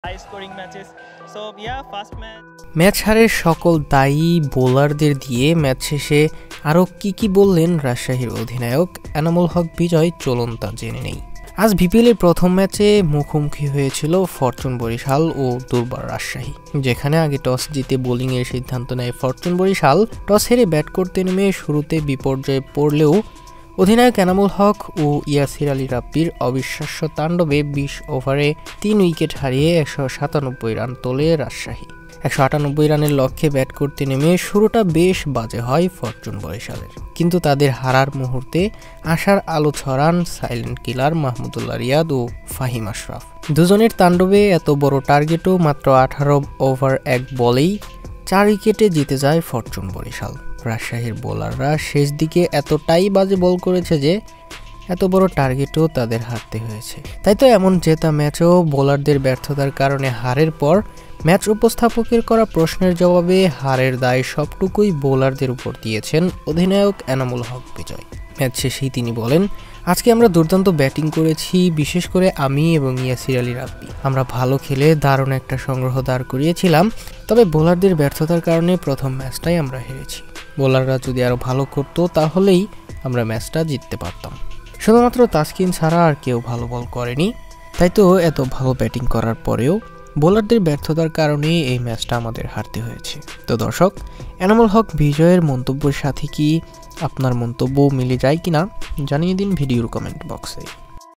high scoring matches. So yeah, first match. Match হারের সকল দায়ী বোলারদের দিয়ে ম্যাচ শেষে আরও কি বললেন রাজশাহীর অধিনায়ক এনামুল হক বিজয়, চলুন তা জেনে নেই। আজ বিপিএলের প্রথম ম্যাচে মুখোমুখি হয়েছিল ফরচুন বরিশাল ও দুর্বার রাজশাহী, যেখানে আগে টস জিতে বোলিংয়ের সিদ্ধান্ত নেয় ফরচুন বরিশাল। টস হেরে ব্যাট করতে নেমে শুরুতে বিপর্যয়ে পড়লেও অধিনায়ক এনামুল হক ও ইয়াসির আলী রাব্বির অবিশ্বাস্য তাণ্ডবে ২০ ওভারে ৩ উইকেট হারিয়ে ১৯৭ রান তোলে রাজশাহী। ১৯৮ রানের লক্ষ্যে ব্যাট করতে নেমে শুরুটা বেশ বাজে হয় ফরচুন বরিশালের, কিন্তু তাদের হারার মুহূর্তে আশার আলো ছড়ান সাইলেন্ট কিলার মাহমুদুল্লাহ রিয়াদ ও ফাহিম আশরাফ। দুজনের তাণ্ডবে এত বড় টার্গেটও মাত্র ১৮ ওভার ১ বলেই ৪ উইকেটে জিতে যায় ফরচুন বরিশাল। রাজশাহীর বোলাররা শেষ দিকে এতটাই বাজে বল করেছে যে এত বড় টার্গেটও তাদের হারতে হয়েছে। তাই তো এমন জেতা ম্যাচও বোলারদের ব্যর্থতার কারণে হারের পর ম্যাচ উপস্থাপকের করা প্রশ্নের জবাবে হারের দায় সবটুকুই বোলারদের উপর দিয়েছেন অধিনায়ক এনামুল হক বিজয়। ম্যাচ শেষেই তিনি বলেন, আজকে আমরা দুর্দান্ত ব্যাটিং করেছি, বিশেষ করে আমি এবং ইয়াসির আলী রাব্বি। আমরা ভালো খেলে দারুণ একটা সংগ্রহ দাঁড় করিয়েছিলাম, তবে বোলারদের ব্যর্থতার কারণে প্রথম ম্যাচটাই আমরা হেরেছি। বোলাররা যদি আরও ভালো করতো তাহলেই আমরা ম্যাচটা জিততে পারতাম। শুধুমাত্র তাসকিন ছাড়া আর কেউ ভালো বল করেনি, তাই তো এত ভালো ব্যাটিং করার পরেও বোলারদের ব্যর্থতার কারণে এই ম্যাচটা আমাদের হারতে হয়েছে। তো দর্শক, এনামুল হক বিজয়ের মন্তব্যের সাথে কি আপনার মন্তব্য মিলে যায় কিনা জানিয়ে দিন ভিডিওর কমেন্ট বক্সে।